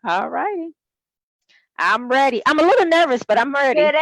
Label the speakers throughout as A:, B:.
A: All righty. I'm ready. I'm a little nervous, but I'm ready.
B: Good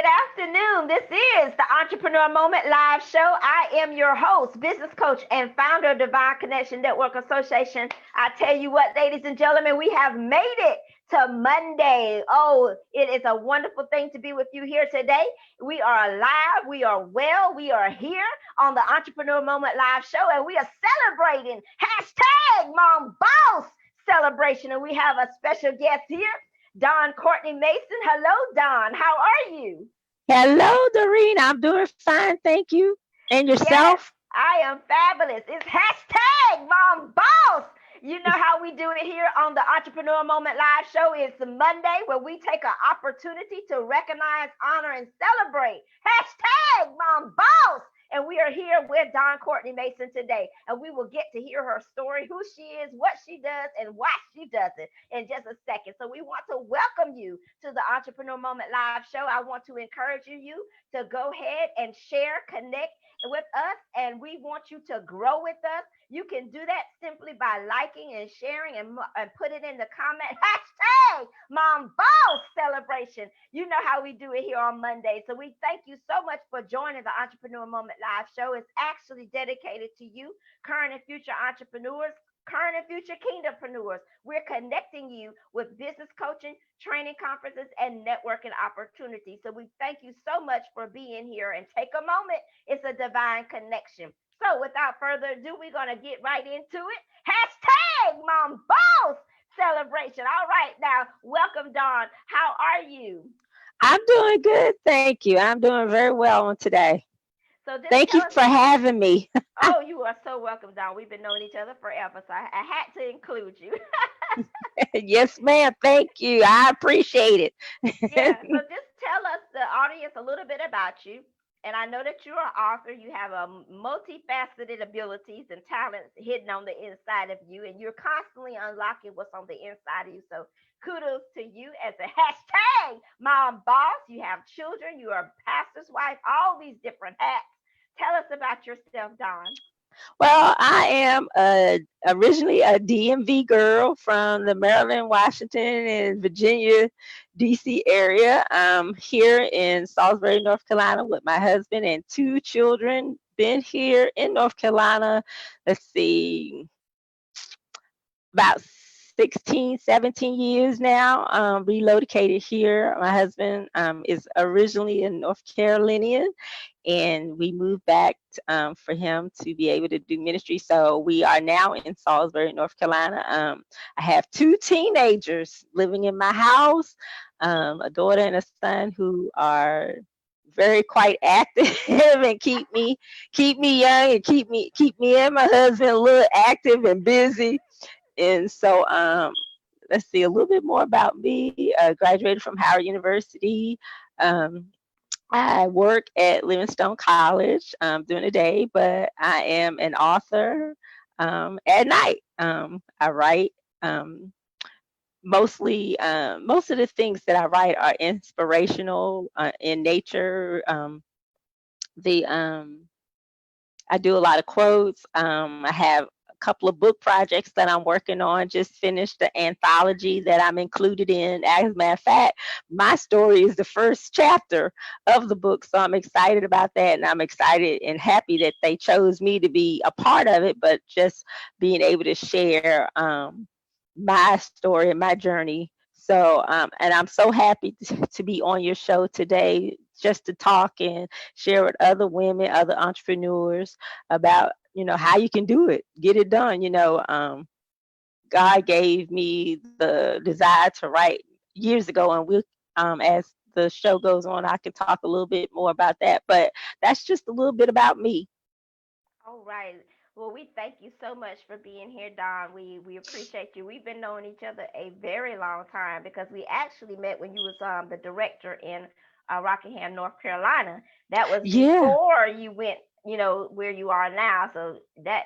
B: afternoon. This is the Entrepreneur Moment Live Show. I am your host, business coach, and founder of Divine Connection Network Association. I tell you what, ladies and gentlemen, we have made it to Monday. Oh, it is a wonderful thing to be with you here today. We are alive, we are well, we are here on the Entrepreneur Moment Live Show, and we are celebrating hashtag Mom Boss celebration. And we have a special guest here, Don Courtney Mason. Hello, Don. How are you?
A: Hello, Doreen. I'm doing fine. Thank you. And
B: Yes,
A: yourself?
B: I am fabulous. It's hashtag Mom Boss. You know how we do it here on the Entrepreneur Moment Live Show. It's Monday where we take an opportunity to recognize, honor, and celebrate. Hashtag Mom Boss. And we are here with Don Courtney Mason today. And we will get to hear her story, who she is, what she does, and why she does it in just a second. So we want to welcome you to the Entrepreneur Moment Live Show. I want to encourage you to go ahead and share, connect with us, and we want you to grow with us. You can do that simply by liking and sharing and put it in the comment. Hashtag Mom Boss Celebration. You know how we do it here on Monday. So we thank you so much for joining the Entrepreneur Moment Live Show. It's actually dedicated to you, current and future entrepreneurs, current and future kingdompreneurs. We're connecting you with business coaching, training conferences, and networking opportunities. So we thank you so much for being here and take a moment. It's a divine connection. So without further ado, we're going to get right into it. Hashtag Mom Boss celebration. All right, now, welcome, Dawn. How are you?
A: I'm doing good. Thank you. I'm doing very well on today.
B: So just
A: Thank
B: tell
A: you
B: us.
A: for having me.
B: Oh, you are so welcome, Dawn. We've been knowing each other forever, so I had to include you.
A: Yes, ma'am. Thank you. I appreciate
B: Yeah,
A: it.
B: so just tell us, the audience, a little bit about you. And I know that you're an author. You have a multifaceted abilities and talents hidden on the inside of you, and you're constantly unlocking what's on the inside of you. So kudos to you as a hashtag mom boss. You have children. You are a pastor's wife. All these different hats. Tell us about yourself, Don.
A: Well, I am originally a DMV girl from the Maryland, Washington, and Virginia, DC area. I'm here in Salisbury, North Carolina with my husband and two children. Been here in North Carolina, let's see, about 16, 17 years now. Relocated here. My husband is originally a North Carolinian, and we moved back for him to be able to do ministry. So we are now in Salisbury, North Carolina. I have two teenagers living in my house, a daughter and a son who are very quite active and keep me young and keep me and my husband a little active and busy. And so, let's see a little bit more about me. Graduated from Howard University. Um, I work at Livingstone College during the day, but I am an author at night. I write. Most of the things that I write are inspirational in nature. The I do a lot of quotes. I have a couple of book projects that I'm working on. Just finished the anthology that I'm included in. As a matter of fact, my story is the first chapter of the book. So I'm excited about that. And I'm excited and happy that they chose me to be a part of it, but just being able to share my story and my journey. So, and I'm so happy to be on your show today just to talk and share with other women, other entrepreneurs about, how you can do it, get it done. God gave me the desire to write years ago, and as the show goes on, I can talk a little bit more about that. But that's just a little bit about me.
B: All right. Well, we thank you so much for being here, Don. We appreciate you. We've been knowing each other a very long time because we actually met when you was the director in Rockingham, North Carolina. That was
A: Yeah.
B: before you went, where you are now. So that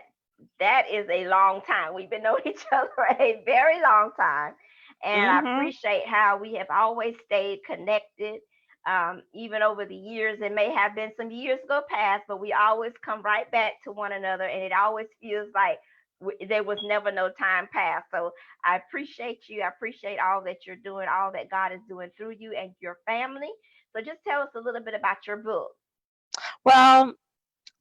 B: is a long time. We've been knowing each other a very long time, and I
A: Hmm.
B: appreciate how we have always stayed connected, even over the years. It may have been some years go past, but we always come right back to one another, and it always feels like there was never no time passed. So I appreciate you. I appreciate all that you're doing, all that God is doing through you and your family. So just tell us a little bit about your book.
A: Well,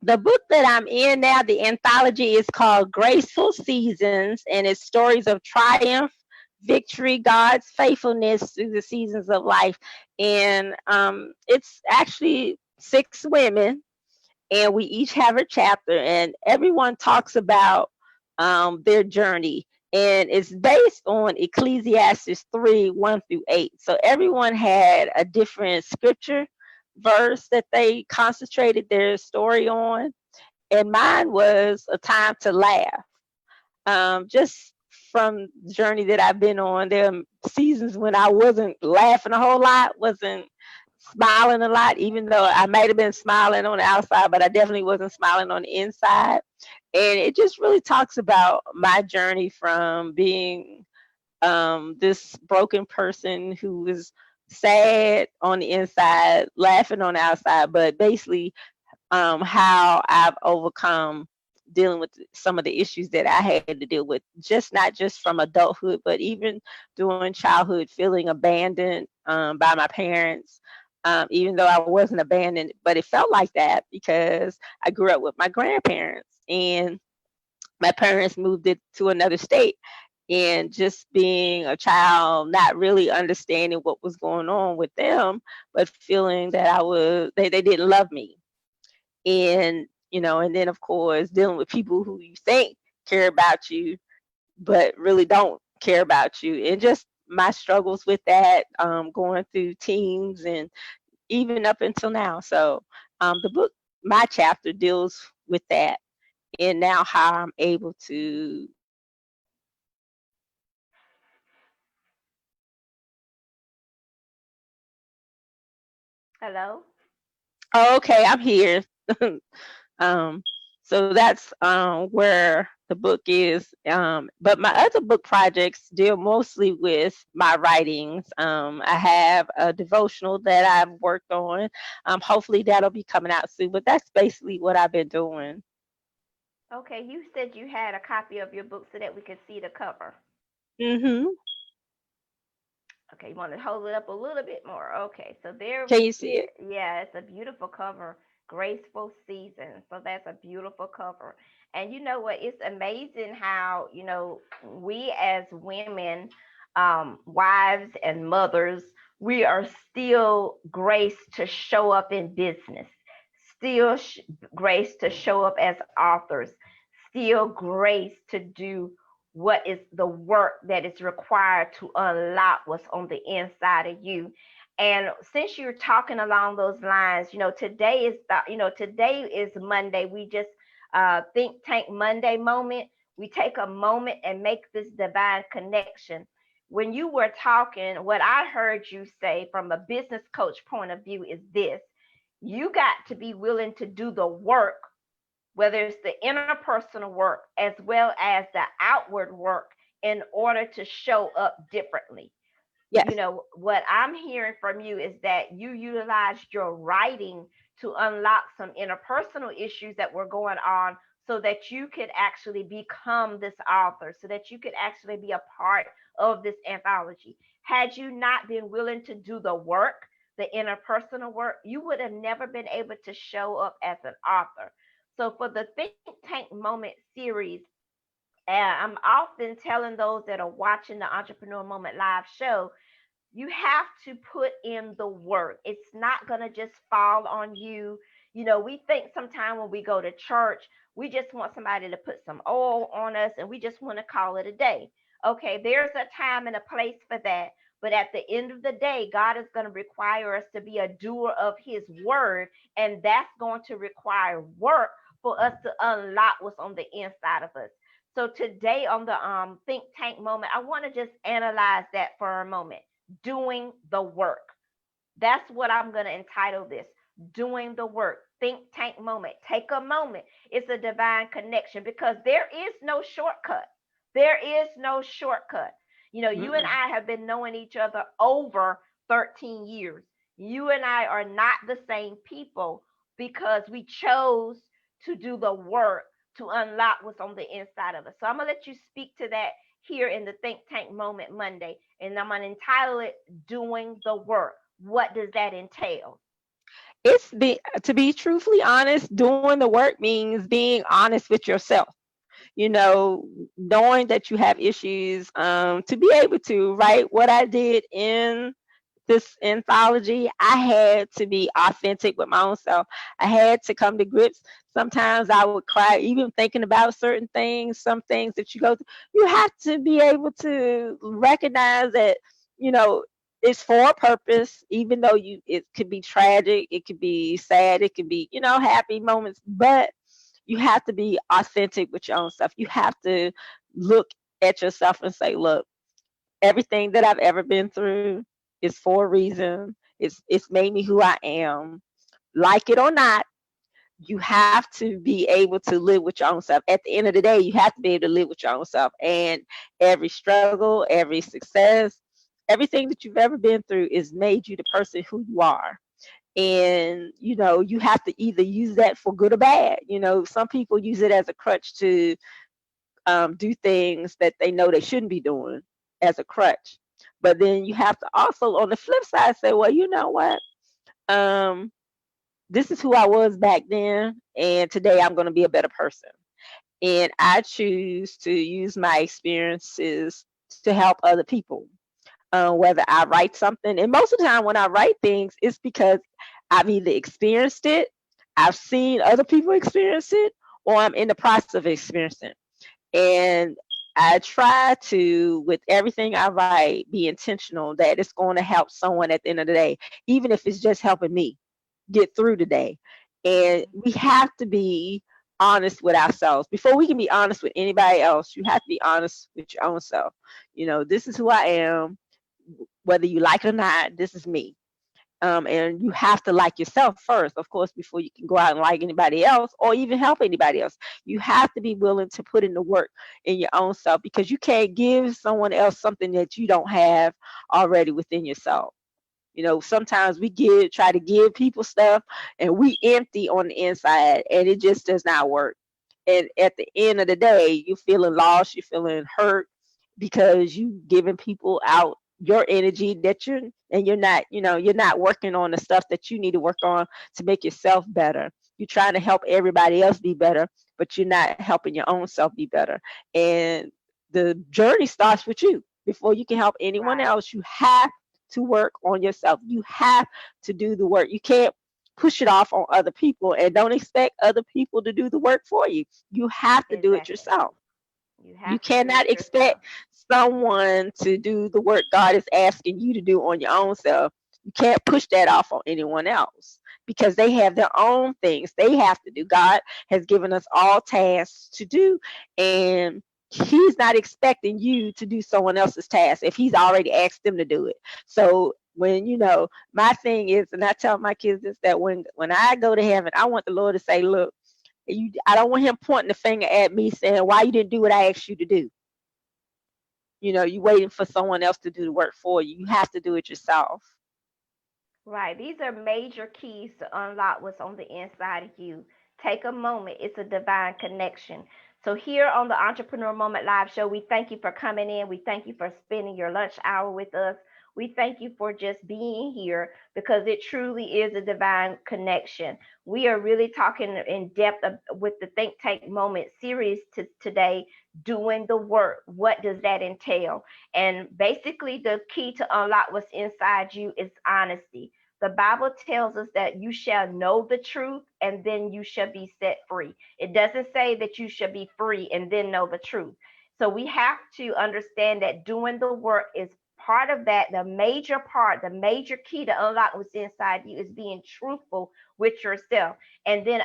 A: the book that I'm in now, the anthology, is called Graceful Seasons, and it's stories of triumph, victory, God's faithfulness through the seasons of life. And it's actually 6 women, and we each have a chapter, and everyone talks about their journey. And it's based on Ecclesiastes 3:1-8. So everyone had a different scripture verse that they concentrated their story on. And mine was a time to laugh. Just from the journey that I've been on, there are seasons when I wasn't laughing a whole lot, wasn't smiling a lot, even though I might have been smiling on the outside, but I definitely wasn't smiling on the inside. And it just really talks about my journey from being this broken person who was sad on the inside, laughing on the outside, but basically how I've overcome dealing with some of the issues that I had to deal with, just not just from adulthood, but even during childhood, feeling abandoned by my parents. Even though I wasn't abandoned, but it felt like that because I grew up with my grandparents, and my parents moved it to another state. And just being a child, not really understanding what was going on with them, but feeling that they didn't love me. And and then of course dealing with people who you think care about you but really don't care about you, and just my struggles with that, going through teens and even up until now. So the book, my chapter, deals with that, and now how I'm able to
B: Hello?
A: oh, okay, I'm here. Um, so that's where the book is. But my other book projects deal mostly with my writings. I have a devotional that I've worked on. Hopefully that'll be coming out soon. But that's basically what I've been doing.
B: Okay, you said you had a copy of your book so that we could see the cover.
A: Hmm.
B: Okay, you want to hold it up a little bit more. Okay, so there
A: Can
B: we
A: you
B: see
A: see it?
B: it. Yeah, it's a beautiful cover. Graceful Season. So that's a beautiful cover. And you know what? It's amazing how, we as women, wives and mothers, we are still graced to show up in business, still graced to show up as authors, still graced to do what is the work that is required to unlock what's on the inside of you. And since you're talking along those lines, today is Monday. We just think tank Monday moment. We take a moment and make this divine connection. When you were talking, what I heard you say from a business coach point of view is this: you got to be willing to do the work, whether it's the interpersonal work as well as the outward work, in order to show up differently.
A: Yes.
B: What I'm hearing from you is that you utilized your writing to unlock some interpersonal issues that were going on so that you could actually become this author, so that you could actually be a part of this anthology. Had you not been willing to do the work, the interpersonal work, you would have never been able to show up as an author. So for the Think Tank Moment series, I'm often telling those that are watching the Entrepreneur Moment Live show, you have to put in the work. It's not going to just fall on you. We think sometimes when we go to church, we just want somebody to put some oil on us and we just want to call it a day. Okay, there's a time and a place for that. But at the end of the day, God is going to require us to be a doer of his word. And that's going to require work for us to unlock what's on the inside of us. So today on the Think Tank Moment, I want to just analyze that for a moment. Doing the work. That's what I'm going to entitle this: Doing the Work. Think Tank Moment. Take a moment. It's a divine connection because there is no shortcut. There is no shortcut. You and
A: Mm-mm.
B: I have been knowing each other over 13 years. You and I are not the same people because we chose to do the work to unlock what's on the inside of us. So I'm gonna let you speak to that here in the Think Tank Moment Monday, and I'm gonna entitle it "Doing the Work." What does that entail?
A: To be truthfully honest, doing the work means being honest with yourself. You know, knowing that you have issues, to be able to write what I did in this anthology, I had to be authentic with my own self. I had to come to grips. Sometimes I would cry, even thinking about certain things, some things that you go through. You have to be able to recognize that, you know, it's for a purpose, even though it could be tragic, it could be sad, it could be, happy moments, but you have to be authentic with your own stuff. You have to look at yourself and say, look, everything that I've ever been through is for a reason. It's made me who I am. Like it or not, you have to be able to live with your own self. At the end of the day, you have to be able to live with your own self. And every struggle, every success, everything that you've ever been through is made you the person who you are. And you have to either use that for good or bad. Some people use it as a crutch to do things that they know they shouldn't be doing as a crutch. But then you have to also, on the flip side, say, well, you know what? Um, this is who I was back then, and today I'm going to be a better person. And I choose to use my experiences to help other people. Whether I write something, and most of the time when I write things, it's because I've either experienced it, I've seen other people experience it, or I'm in the process of experiencing it. And I try to, with everything I write, be intentional that it's going to help someone at the end of the day, even if it's just helping me get through the day. And we have to be honest with ourselves. Before we can be honest with anybody else, you have to be honest with your own self. This is who I am. Whether you like it or not, this is me. And you have to like yourself first, of course, before you can go out and like anybody else or even help anybody else. You have to be willing to put in the work in your own self, because you can't give someone else something that you don't have already within yourself. Sometimes we try to give people stuff and we empty on the inside, and it just does not work. And at the end of the day, you're feeling lost, you're feeling hurt, because you giving people out your energy and you're not working on the stuff that you need to work on to make yourself better. You're trying to help everybody else be better, but you're not helping your own self be better. And the journey starts with you. Before you can help anyone
B: Right.
A: else, you have to work on yourself. You have to do the work. You can't push it off on other people, and don't expect other people to do the work for you. You have to do it
B: Exactly.
A: yourself.
B: You
A: You
B: have to do
A: cannot
B: it
A: expect
B: yourself.
A: someone to do the work God is asking you to do on your own self. You can't push that off on anyone else, because they have their own things they have to do. God has given us all tasks to do, and He's not expecting you to do someone else's task if He's already asked them to do it. So when my thing is, and I tell my kids this, that when I go to heaven, I want the Lord to say, look, I don't want Him pointing the finger at me saying, why you didn't do what I asked you to do. You waiting for someone else to do the work for you. You have to do it yourself.
B: Right. These are major keys to unlock what's on the inside of you. Take a moment. It's a divine connection. So, here on the Entrepreneur Moment Live Show, we thank you for coming in. We thank you for spending your lunch hour with us. We thank you for just being here, because it truly is a divine connection. We are really talking in depth with the Think Tank Moment series today, doing the work. What does that entail? And basically, the key to unlock what's inside you is honesty. The Bible tells us that you shall know the truth and then you shall be set free. It doesn't say that you shall be free and then know the truth. So we have to understand that doing the work is part of that. The major part, the major key to unlock what's inside you is being truthful with yourself. And then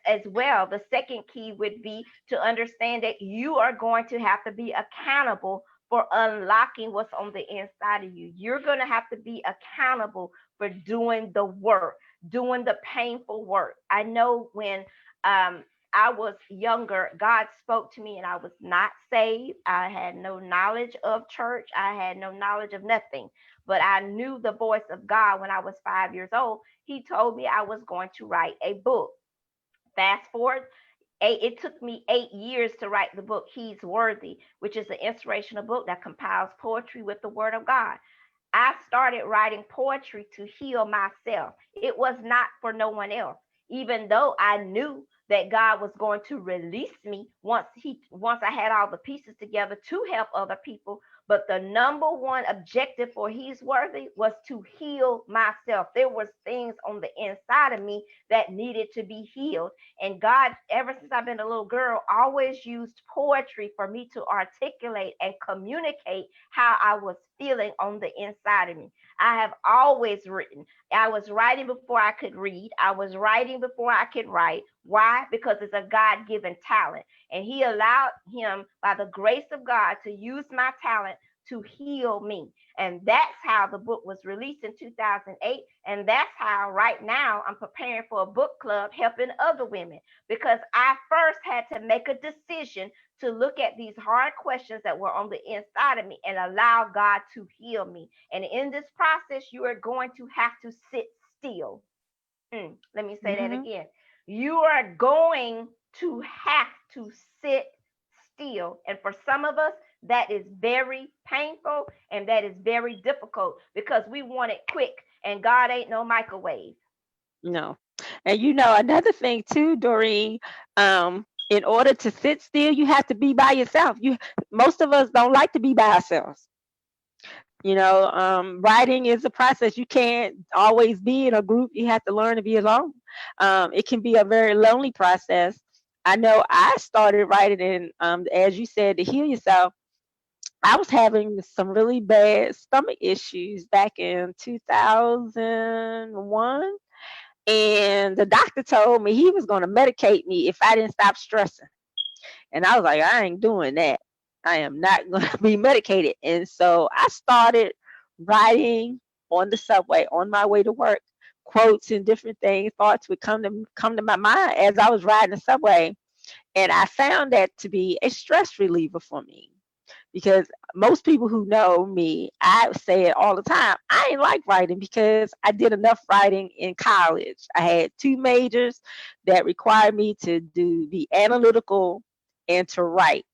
B: as well, the second key would be to understand that you are going to have to be accountable for unlocking what's on the inside of you. You're going to have to be accountable for doing the work, doing the painful work. I know when I was younger, God spoke to me and I was not saved. I had no knowledge of church. I had no knowledge of nothing. But I knew the voice of God when I was 5 years old. He told me I was going to write a book. Fast forward, It took me 8 years to write the book He's Worthy, which is an inspirational book that compiles poetry with the Word of God. I started writing poetry to heal myself. It was not for no one else. Even though I knew that God was going to release me once I had all the pieces together to help other people, but the number one objective for He's Worthy was to heal myself. There was things on the inside of me that needed to be healed. And God, ever since I've been a little girl, always used poetry for me to articulate and communicate how I was feeling on the inside of me. I have always written. I was writing before I could read. I was writing before I could write. Why? Because it's a God given talent. And He allowed Him, by the grace of God, to use my talent to heal me. And that's how the book was released in 2008. And that's how right now I'm preparing for a book club helping other women, because I first had to make a decision to look at these hard questions that were on the inside of me and allow God to heal me. And in this process, you are going to have to sit still. Let me say that
A: Mm-hmm.
B: again. You are going to have to sit still. And for some of us, that is very painful and that is very difficult because we want it quick, and God ain't no microwave.
A: No. And another thing too, Doreen, in order to sit still, you have to be by yourself. Most of us don't like to be by ourselves. Writing is a process. You can't always be in a group. You have to learn to be alone. It can be a very lonely process. I know I started writing in, as you said, to heal yourself. I was having some really bad stomach issues back in 2001. And the doctor told me he was going to medicate me if I didn't stop stressing. And I was like, I ain't doing that. I am not going to be medicated. And so I started writing on the subway on my way to work. Quotes and different things, thoughts would come to my mind as I was riding the subway. And I found that to be a stress reliever for me, because most people who know me, I say it all the time. I ain't like writing because I did enough writing in college. I had two majors that required me to be analytical and to write.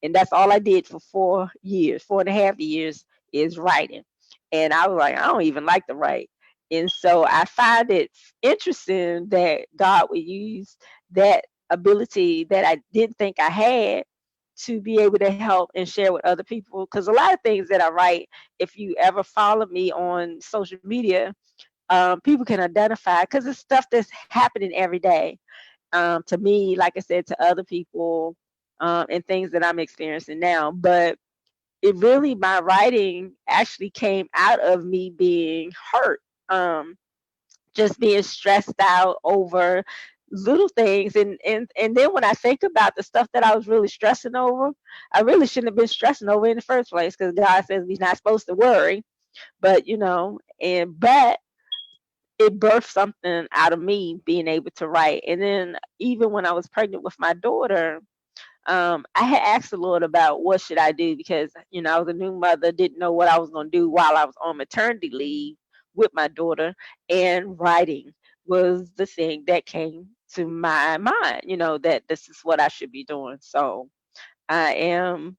A: And that's all I did for 4 years, 4.5 years is writing. And I was like, I don't even like to write. And so I find it interesting that God would use that ability that I didn't think I had to be able to help and share with other people. Because a lot of things that I write, if you ever follow me on social media, people can identify because it's stuff that's happening every day, to me, like I said, to other people, and things that I'm experiencing now. But my writing actually came out of me being hurt, just being stressed out over little things. And then when I think about the stuff that I was really stressing over, I really shouldn't have been stressing over in the first place, because God says we're not supposed to worry. But it birthed something out of me being able to write. And then even when I was pregnant with my daughter, I had asked the Lord about what should I do, because I was a new mother, didn't know what I was going to do while I was on maternity leave with my daughter, and writing was the thing that came to my mind. That this is what I should be doing. So I am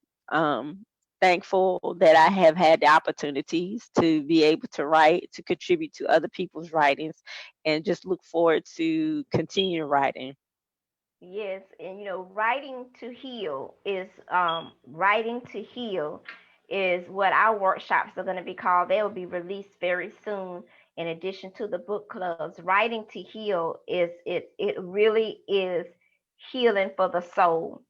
A: thankful that I have had the opportunities to be able to write, to contribute to other people's writings, and just look forward to continue writing.
B: Yes, and writing to heal is what our workshops are going to be called. They will be released very soon. In addition to the book clubs, writing to heal it really is healing for the soul.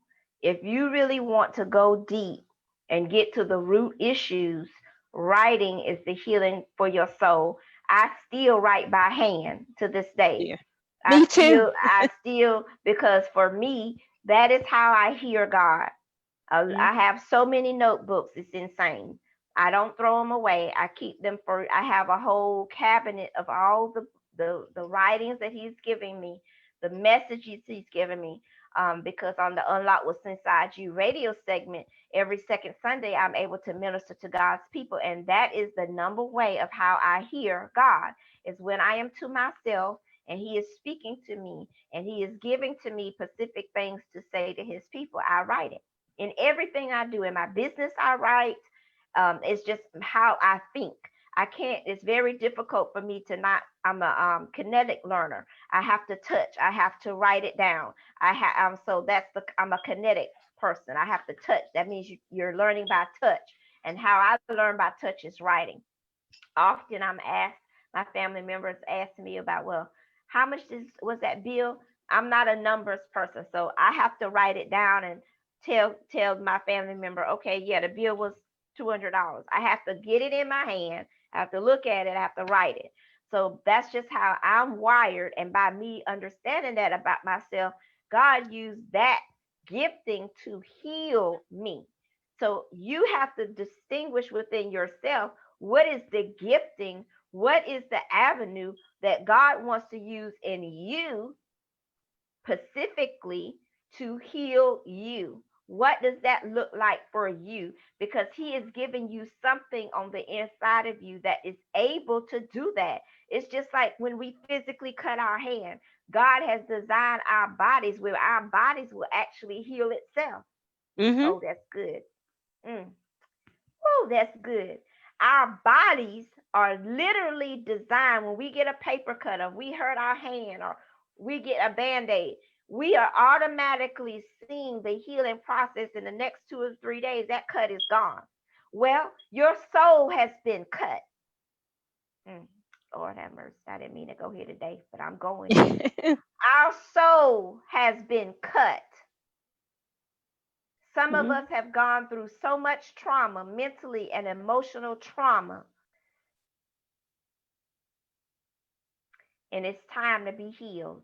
B: If you really want to go deep and get to the root issues, writing is the healing for your soul. I still write by hand to this day.
A: Yeah.
B: I
A: Me too.
B: I still, because for me, that is how I hear God. I
A: Mhm.
B: have so many notebooks, it's insane. I don't throw them away. I keep them I have a whole cabinet of all the writings that He's giving me, the messages He's given me. Because on the Unlock What's Inside You radio segment, every second Sunday, I'm able to minister to God's people. And that is the number way of how I hear God, is when I am to myself and he is speaking to me, and he is giving to me specific things to say to his people, I write it. In everything I do, in my business, I write. It's just how I think. I can't. It's very difficult for me to not. I'm a kinetic learner. I have to touch. I have to write it down. I have. So that's the. I'm a kinetic person. I have to touch. That means you're learning by touch. And how I learn by touch is writing. Often I'm asked. My family members ask me about, well, how much was that bill? I'm not a numbers person, so I have to write it down and tell my family member, okay, yeah, the bill was $200. I have to get it in my hand. I have to look at it. I have to write it. So that's just how I'm wired. And by me understanding that about myself, God used that gifting to heal me. So you have to distinguish within yourself what is the gifting, what is the avenue that God wants to use in you specifically to heal you. What does that look like for you? Because he is giving you something on the inside of you that is able to do that. It's just like when we physically cut our hand, God has designed our bodies where our bodies will actually heal itself.
A: Mm-hmm.
B: Oh, that's good. Mm. Oh, that's good. Our bodies are literally designed when we get a paper cut or we hurt our hand or we get a band-aid, we are automatically seeing the healing process in the next 2 or 3 days. That cut is gone. Well, your soul has been cut. Mm, Lord have mercy. I didn't mean to go here today, but I'm going here. Our soul has been cut. Some of
A: Mm-hmm.
B: us have gone through so much trauma, mentally and emotional trauma, and it's time to be healed.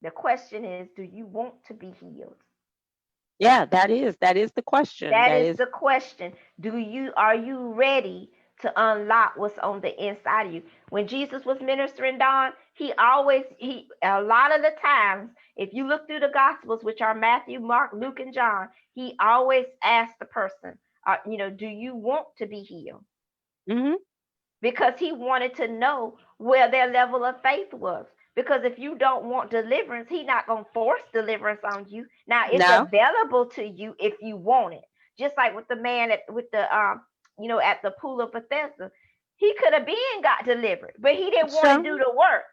B: The question is, do you want to be healed?
A: Yeah, that is the question.
B: That
A: That
B: is
A: is.
B: the question. Are you ready to unlock what's on the inside of you? When Jesus was ministering, Don, he a lot of the times, if you look through the gospels, which are Matthew, Mark, Luke, and John, he always asked the person, do you want to be healed?
A: Mm-hmm.
B: Because he wanted to know where their level of faith was. Because if you don't want deliverance, he's not going to force deliverance on you. Now it's
A: No.
B: available to you if you want it. Just like with the man at the pool of Bethesda, he could have been got delivered, but he didn't want to
A: So.
B: do the work.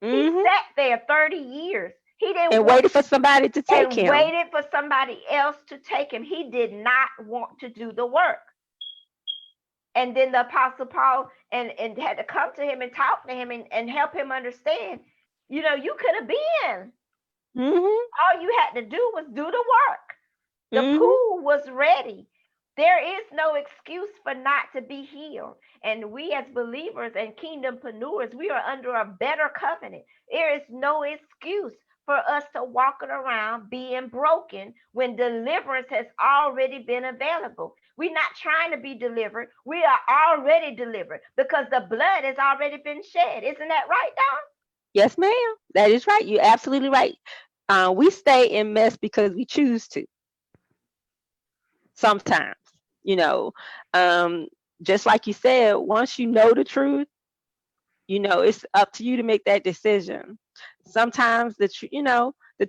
B: He
A: Mm-hmm.
B: sat there 30 years. He didn't
A: And
B: want
A: waited for somebody to take
B: and
A: him.
B: waited for somebody else to take him. He did not want to do the work. And then the apostle Paul and had to come to him and talk to him and help him understand, you could have been.
A: Mm-hmm.
B: All you had to do was do the work. The
A: Mm-hmm.
B: pool was ready. There is no excuse for not to be healed. And we as believers and kingdompreneurs, we are under a better covenant. There is no excuse for us to walk around being broken when deliverance has already been available. We're not trying to be delivered. We are already delivered because the blood has already been shed. Isn't that right, Don?
A: Yes, ma'am. That is right. You're absolutely right. We stay in mess because we choose to. Sometimes, you know, um, just like you said, once you know the truth, it's up to you to make that decision. Sometimes the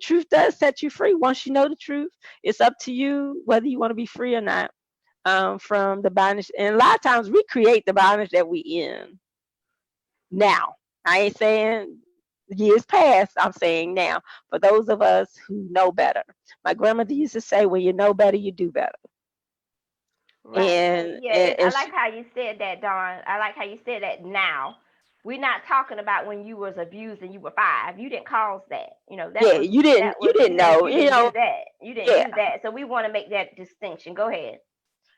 A: truth does set you free. Once you know the truth, it's up to you whether you want to be free or not, from the bondage. And a lot of times we create the bondage that we in now. I ain't saying years past, I'm saying now. For those of us who know better. My grandmother used to say, when you know better, you do better.
B: Right.
A: And,
B: Yeah,
A: and,
B: I
A: and
B: like
A: she,
B: how you said that, Dawn. I like how you said that now. We're not talking about when you was abused and you were 5. You didn't cause that. That
A: yeah,
B: was
A: you didn't
B: that
A: you
B: was
A: didn't know,
B: you didn't do that. You didn't
A: yeah.
B: do that. So we want to make that distinction. Go ahead.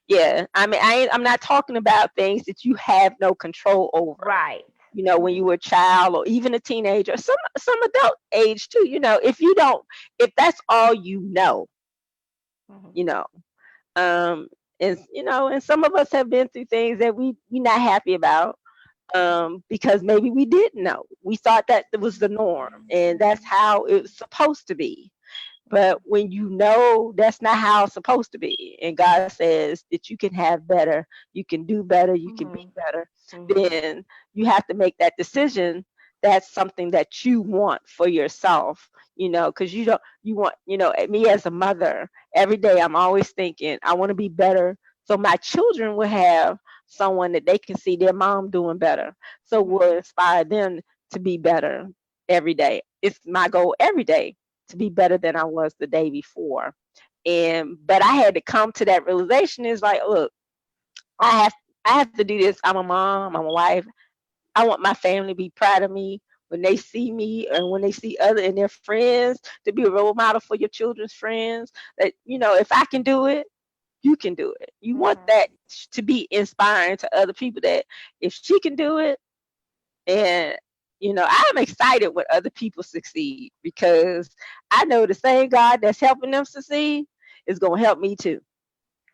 A: Yeah, I mean, I'm not talking about things that you have no control over.
B: Right.
A: When
B: Mhm.
A: you were a child or even a teenager, some adult age too. If you don't, if that's all
B: Mhm.
A: you know, um, and some of us have been through things that we not happy about, because maybe we didn't know. We thought that it was the norm, and that's
B: Mhm.
A: how it was supposed to be. But when you know that's not how it's supposed to be, and God says that you can have better, you can do better, you can be
B: Mhm.
A: better,
B: Mhm.
A: then you have to make that decision. That's something that you want for yourself, because you want, me as a mother, every day I'm always thinking, I want to be better so my children will have someone that they can see their mom doing better. So will
B: Mhm.
A: inspire them to be better every day. It's my goal every day to be better than I was the day before. But I had to come to that realization. Is like, look, I have I have to do this. I'm a mom, I'm a wife. I want my family to be proud of me when they see me and when they see other and their friends, to be a role model for your children's friends. That, if I can do it, you can do it. You want
B: Mhm.
A: that to be inspiring to other people, that if she can do it, and I'm excited when other people succeed, because I know the same God that's helping them succeed is going to help me too.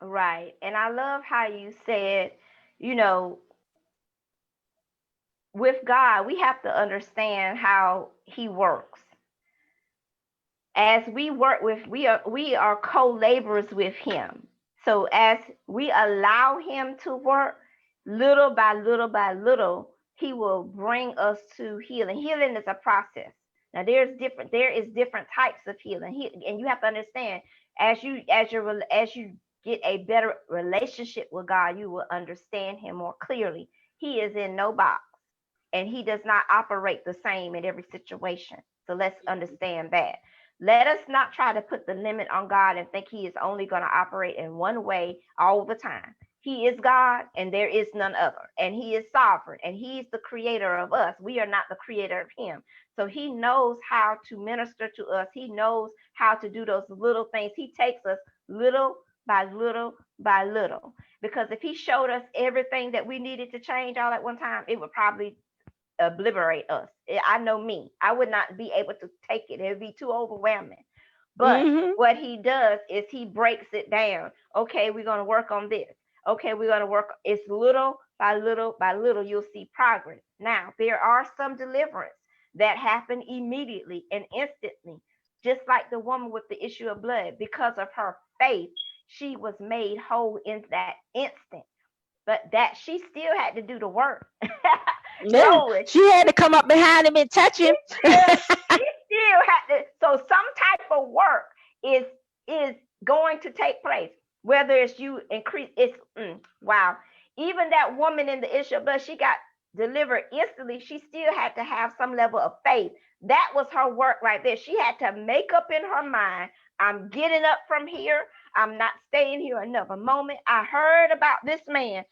B: Right. And I love how you said, you know, with God, we have to understand how he works. As we work with, we are co-laborers with him. So as we allow him to work, little by little by little, he will bring us to healing. Healing is a process. Now there is different types of healing. And you have to understand, as you get a better relationship with God, you will understand him more clearly. He is in no box, and he does not operate the same in every situation. So let's understand that. Let us not try to put the limit on God and think he is only going to operate in one way all the time. He is God and there is none other. And he is sovereign and he is the creator of us. We are not the creator of him. So he knows how to minister to us. He knows how to do those little things. He takes us little by little by little. Because if he showed us everything that we needed to change all at one time, it would probably obliterate us. I know me. I would not be able to take it. It would be too overwhelming. But
A: Hmm.
B: what he does is he breaks it down. Okay, we're going to work on this. Okay, we're going to work. It's little by little by little. You'll see progress. Now, there are some deliverance that happen immediately and instantly, just like the woman with the issue of blood. Because of her faith, she was made whole in that instant, but that she still had to do the work.
A: Yeah,
B: Glory.
A: she had to come up behind him and touch him.
B: She still had to. So some type of work is going to take place. Whether it's you increase, it's wow. Even that woman in the issue of blood, she got delivered instantly. She still had to have some level of faith. That was her work right there. She had to make up in her mind, I'm getting up from here. I'm not staying here another moment. I heard about this man.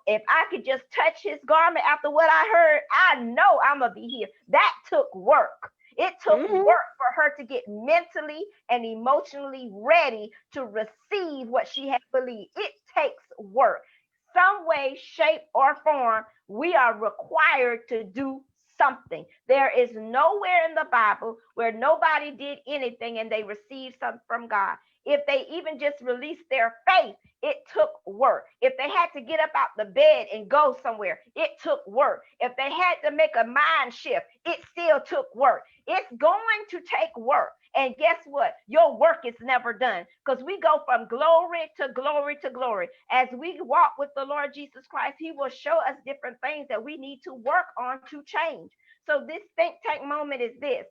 B: If I could just touch his garment after what I heard, I know I'm gonna be here. That took work. It took
A: Hmm.
B: work for her to get mentally and emotionally ready to receive what she had believed. It takes work. Some way, shape, or form, we are required to do something. There is nowhere in the Bible where nobody did anything and they received something from God. If they even just released their faith, it took work. If they had to get up out the bed and go somewhere, it took work. If they had to make a mind shift, it still took work. It's going to take work. And guess what? Your work is never done, because we go from glory to glory to glory. As we walk with the Lord Jesus Christ, he will show us different things that we need to work on to change. So this think tank moment is this: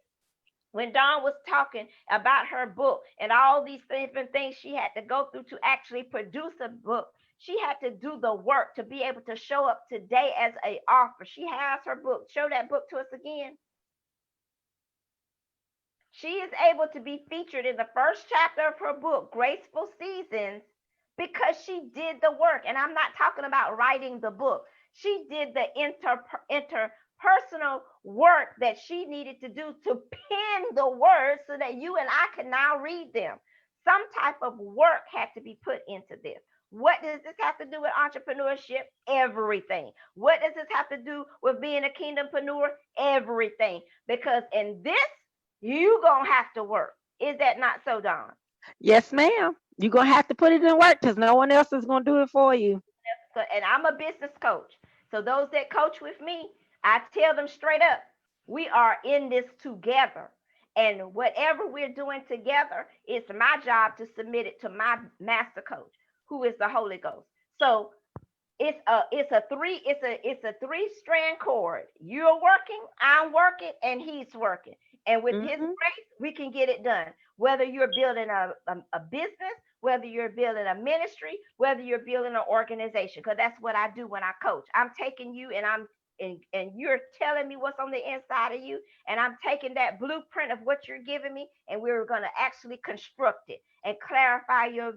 B: when Dawn was talking about her book and all these different things she had to go through to actually produce a book, she had to do the work to be able to show up today as a author. She has her book. Show that book to us again. She is able to be featured in the first chapter of her book, Graceful Seasons, because she did the work. And I'm not talking about writing the book. She did the interpersonal work that she needed to do to pen the words so that you and I can now read them. Some type of work had to be put into this. What does this have to do with entrepreneurship? Everything. What does this have to do with being a kingdompreneur? Everything. Because in this, you gonna have to work. Is that not so, Don?
A: Yes, ma'am. You're going to have to put it in work, because no one else is going to do it for you.
B: So, and I'm a business coach. So those that coach with me, I tell them straight up, we are in this together. And whatever we're doing together, it's my job to submit it to my master coach, who is the Holy Ghost. So it's a three-strand cord. You're working, I'm working, and he's working. And with his
A: Mm-hmm.
B: grace, we can get it done. Whether you're building a business, whether you're building a ministry, whether you're building an organization, because that's what I do when I coach. I'm taking you and you're telling me what's on the inside of you, and I'm taking that blueprint of what you're giving me, and we're going to actually construct it and clarify your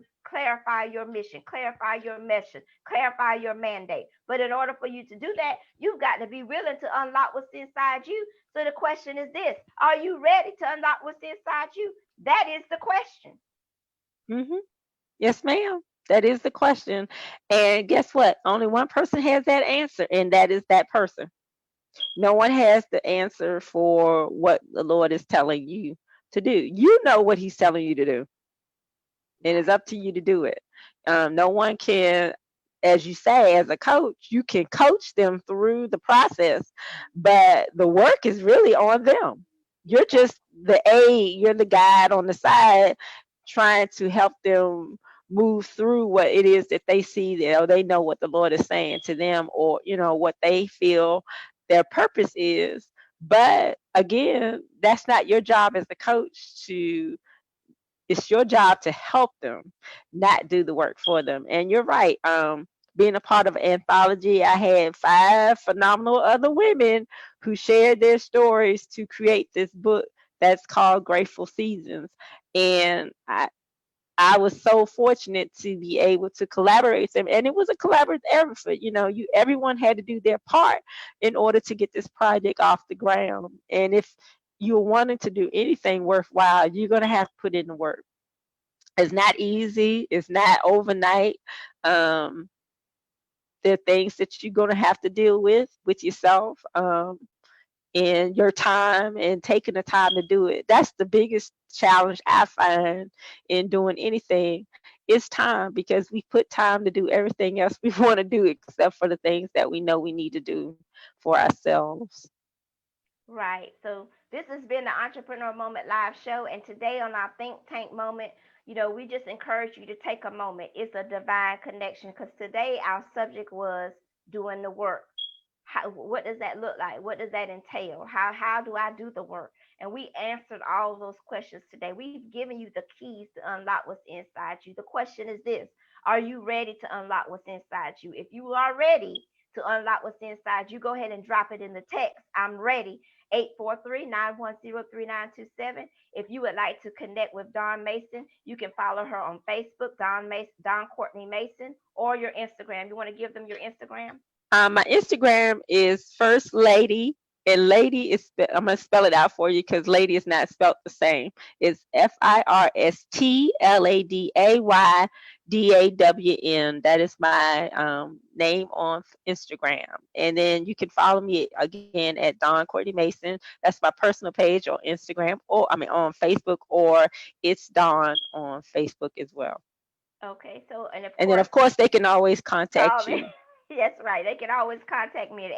B: mission, clarify your mission, clarify your mandate. But in order for you to do that, you've got to be willing to unlock what's inside you. So the question is this: are you ready to unlock what's inside you? That is the question.
A: Mm-hmm. Yes, ma'am. That is the question. And guess what? Only one person has that answer, and that is that person. No one has the answer for what the Lord is telling you to do. You know what He's telling you to do, and it's
B: Right.
A: up to you to do it. No one can, as you say, as a coach, you can coach them through the process, but the work is really on them. You're
B: Right.
A: just the aid, you're the guide on the side trying to help them move through what it is that they see there, or they know what the Lord is saying to them, or what they feel their purpose is. But again, that's not your job as the coach to it's your job to help them, not do the work for them. And you're right. Being a part of an anthology, I had 5 phenomenal other women who shared their stories to create this book that's called Grateful Seasons. And I was so fortunate to be able to collaborate with them, and it was a collaborative effort. Everyone had to do their part in order to get this project off the ground. And if you're wanting to do anything worthwhile, you're going to have to put in the work. It's not easy. It's not overnight. Um, there are things that you're going to have to deal with yourself, and your time, and taking the time to do it. That's the biggest challenge I find in doing anything. It's time, because we put time to do everything else we want to do except for the things that we know we need to do for ourselves.
B: Right. So this has been the Entrepreneur Moment Live Show. And today on our Think Tank Moment, we just encourage you to take a moment. It's a divine connection because today our subject was doing the work. What does that look like? What does that entail? How do I do the work? And we answered all those questions today. We've given you the keys to unlock what's inside you. The question is this: are you ready to unlock what's inside you? If you are ready to unlock what's inside you, go ahead and drop it in the text. I'm ready. 843-910-3927. If you would like to connect with Dawn Mason, you can follow her on Facebook, Dawn Courtney Mason, or your Instagram. You want to give them your Instagram?
A: My Instagram is First Lady, and lady is I'm gonna spell it out for you because lady is not spelled the same. It's FIRSTLADAYDAWN. That is my name on Instagram, and then you can follow me again at Dawn Courtney Mason. That's my personal page on Instagram, or I mean on Facebook, or it's Dawn on Facebook as well.
B: Okay, so, and of
A: And then
B: course,
A: of course they can always
B: call
A: contact
B: me.
A: you.
B: Yes, right. They can always contact me at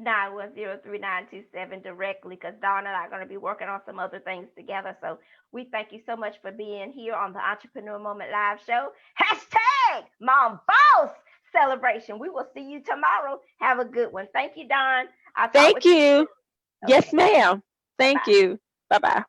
B: 843-910-3927 directly because Dawn and I are going to be working on some other things together. So we thank you so much for being here on the Entrepreneur Moment Live Show. Hashtag Mom Boss Celebration. We will see you tomorrow. Have a good one. Thank you, Dawn. I'll talk with
A: Thank
B: you
A: you.
B: soon.
A: Yes,
B: Okay.
A: ma'am.
B: Bye
A: Thank
B: bye.
A: you. Bye bye.